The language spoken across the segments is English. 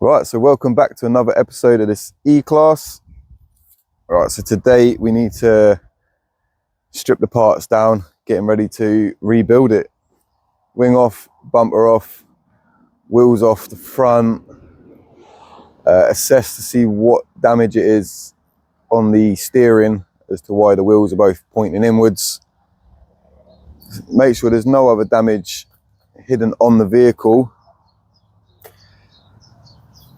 Right, so welcome back to another episode of this E-Class. Right, so today we need to strip the parts down, getting ready to rebuild it. Wing off, bumper off, wheels off the front, assess to see what damage it is on the steering as to why the wheels are both pointing inwards. Make sure there's no other damage hidden on the vehicle.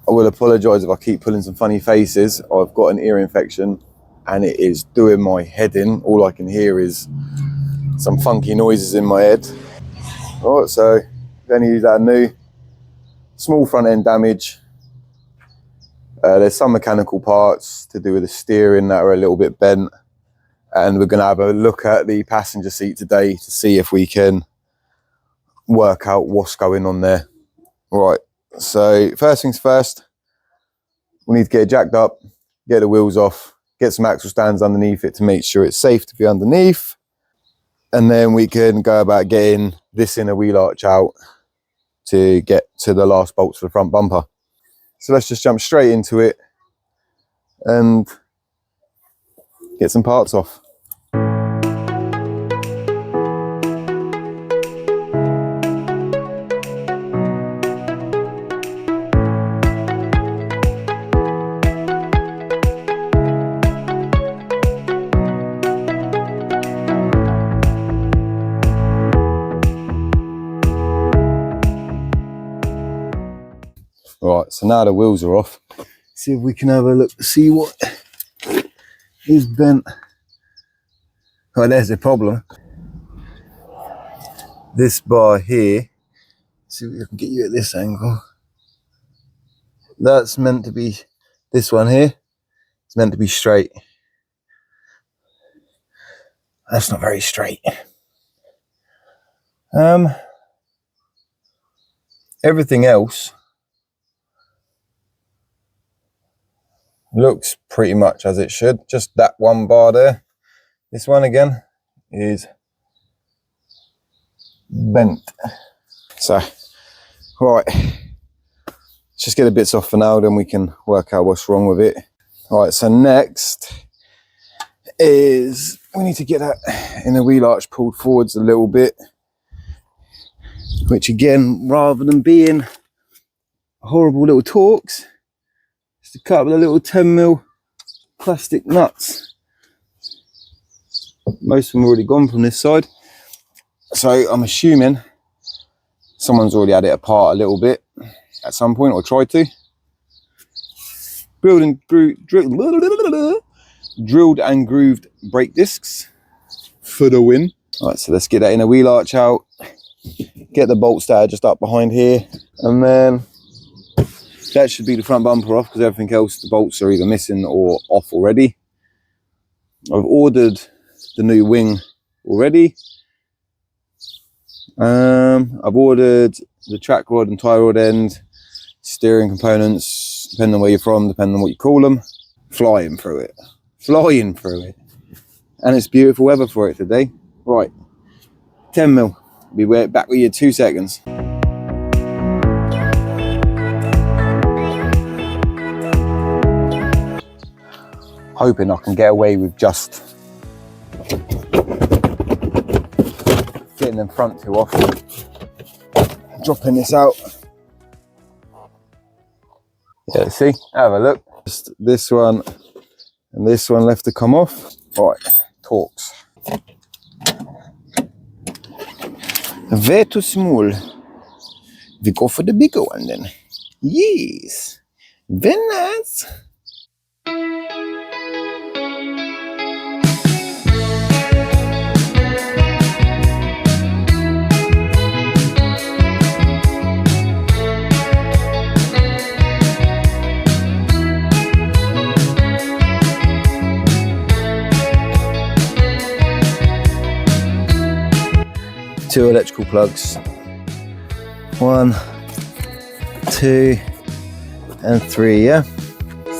I will apologise if I keep pulling some funny faces. I've got an ear infection and it is doing my head in. All I can hear is some funky noises in my head. Alright, so if any of you that are new, small front end damage. There's some mechanical parts to do with the steering that are a little bit bent. And we're going to have a look at the passenger seat today to see if we can work out what's going on there. Right. So first things first, we need to get it jacked up, get the wheels off, get some axle stands underneath it to make sure it's safe to be underneath. And then we can go about getting this inner wheel arch out to get to the last bolts for the front bumper. So let's just jump straight into it and get some parts off. Right, so now the wheels are off. See if we can have a look, see what is bent. Oh, there's the problem. This bar here, see if we can get you at this angle. That's meant to be, this one here, it's meant to be straight. That's not very straight. Everything else looks pretty much as it should. Just that one bar there. This one again is bent. So, right, let's just get the bits off for now, then we can work out what's wrong with it. All right, so next is we need to get that inner wheel arch pulled forwards a little bit, which again, rather than being horrible little torques, just a couple of little 10mm plastic nuts. Most of them are already gone from this side, so I'm assuming someone's already had it apart a little bit at some point, or tried to. Drilled and grooved brake discs for the win. All right, so let's get that inner wheel arch out, get the bolts that are just up behind here, and then that should be the front bumper off, because everything else, the bolts are either missing or off already. I've ordered the new wing already. I've ordered the track rod and tie rod end, steering components, depending on where you're from, depending on what you call them. Flying through it. And it's beautiful weather for it today. Right, 10mm. Be back with you in 2 seconds. Hoping I can get away with just getting them front two off, dropping this out. Yeah, see, have a look. Just this one and this one left to come off. All right, torques. Way too small. We go for the bigger one then. Yes, very nice. Two electrical plugs, 1, 2 and 3, yeah?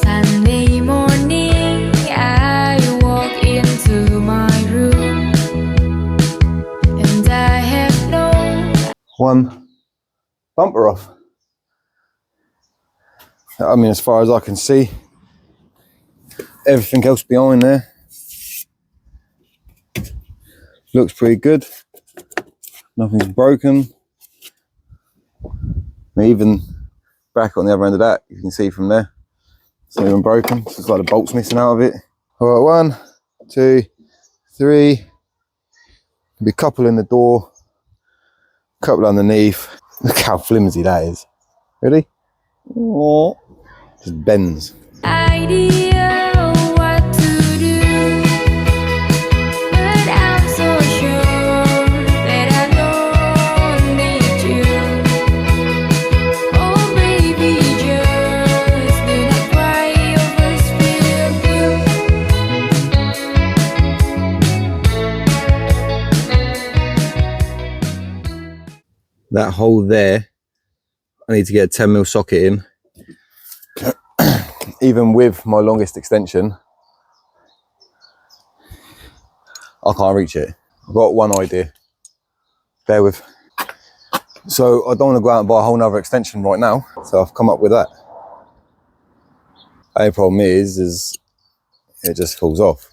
Sunday morning I walk into my room and I have no one bumper off. I mean, as far as I can see, everything else behind there looks pretty good. Nothing's broken. Even back on the other end of that, you can see from there, it's not even broken. It's just like the bolts missing out of it. All right, 1, 2, 3. Be a couple in the door, couple underneath. Look how flimsy that is. Ready? Oh, just bends. Idea what to do, but I'm so sure that I don't need you. Oh baby, just do not cry over spilled milk. That hole there, I need to get a 10mm socket in. Even with my longest extension, I can't reach it. I've got one idea. Bear with. So I don't want to go out and buy a whole nother extension right now. So I've come up with that. Only problem is it just falls off.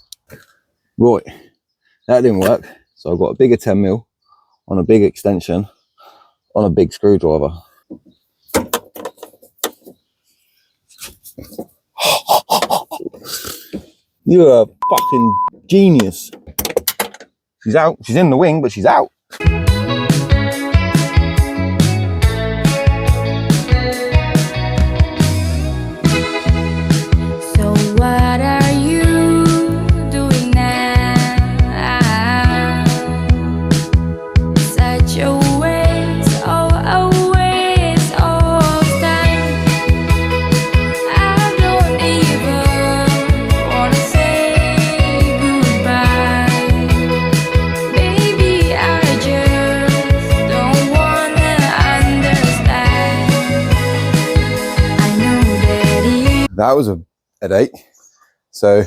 Right, that didn't work. So I've got a bigger 10mm on a big extension on a big screwdriver. You're a fucking genius. She's out. She's in the wing, but she's out. So what are you doing now? Such a waste, a waste of time. I don't even wanna say goodbye. Baby, I just don't wanna understand. I know that you That was a headache. So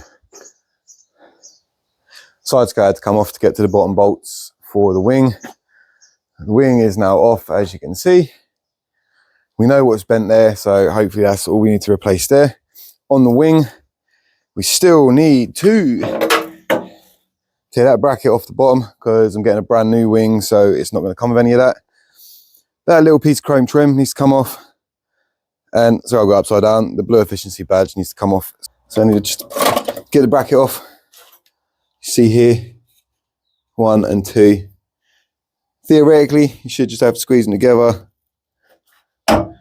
side skirt had to come off to get to the bottom bolts for the wing. The wing is now off, as you can see. We know what's bent there, so hopefully that's all we need to replace there. On the wing, we still need to tear that bracket off the bottom because I'm getting a brand new wing, so it's not going to come with any of that. That little piece of chrome trim needs to come off. And so I'll go upside down. The blue efficiency badge needs to come off. So I need to just get the bracket off. You see here, 1 and 2. Theoretically, you should just have to squeeze them together. And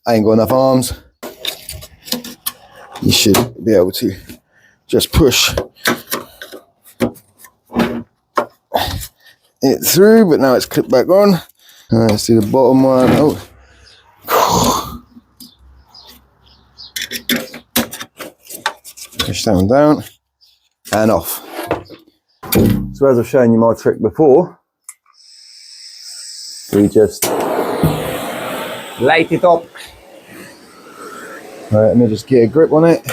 I ain't got enough arms. You should be able to just push it through, but now it's clipped back on. All right, let's do the bottom one. Oh. Push that one down and off. So as I've shown you my trick before, we just light it up. All right, let me just get a grip on it.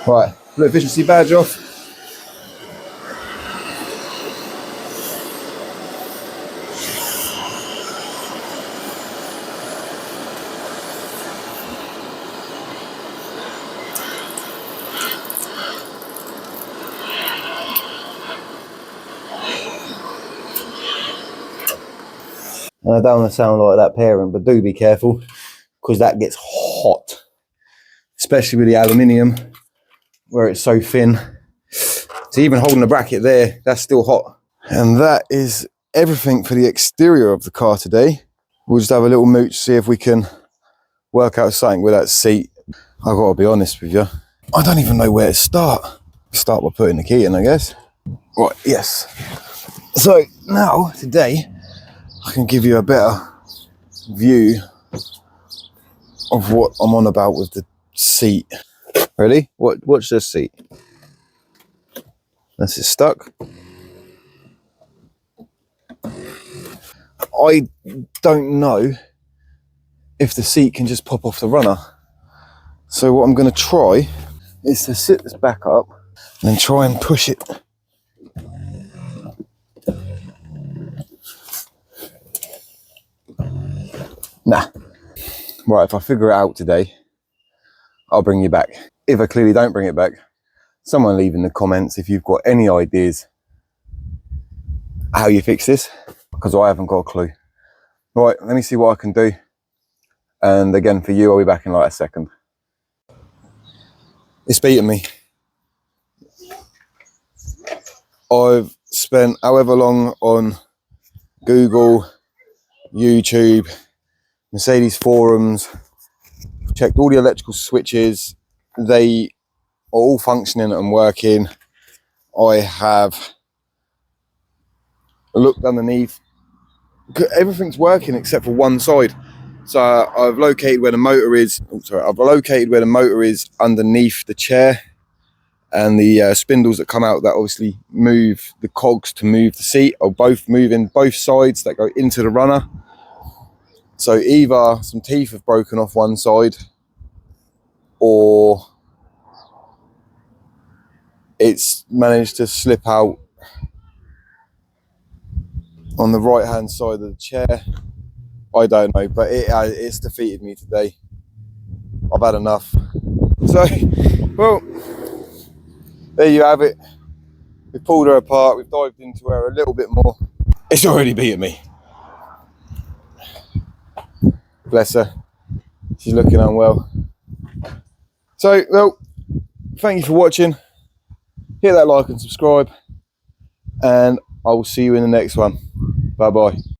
Right, blue efficiency badge off. And I don't want to sound like that parent, but do be careful because that gets hot, especially with the aluminium where it's so thin. So even holding the bracket there, that's still hot. And that is everything for the exterior of the car today. We'll just have a little mooch, see if we can work out something with that seat. I've got to be honest with you, I don't even know where to start. Start by putting the key in, I guess. Right, yes. So now, today, I can give you a better view of what I'm on about with the seat. Ready? Watch this seat. This is stuck. I don't know if the seat can just pop off the runner. So what I'm going to try is to sit this back up and then try and push it. Nah. Right, if I figure it out today, I'll bring you back. If I clearly don't bring it back, someone leave in the comments if you've got any ideas how you fix this, because I haven't got a clue. Right, let me see what I can do. And again, for you, I'll be back in like a second. It's beating me. I've spent however long on Google, YouTube, Mercedes forums, checked all the electrical switches. They are all functioning and working. I have looked underneath. Everything's working except for one side. So I've located where the motor is. I've located where the motor is underneath the chair, and the spindles that come out that obviously move the cogs to move the seat are both moving both sides that go into the runner. So either some teeth have broken off one side, or it's managed to slip out on the right hand side of the chair. I don't know, but it's defeated me today. I've had enough. So, well, there you have it. We've pulled her apart, we've dived into her a little bit more. It's already beaten me. Bless her. She's looking unwell. So, well, thank you for watching. Hit that like and subscribe, and I will see you in the next one. Bye bye.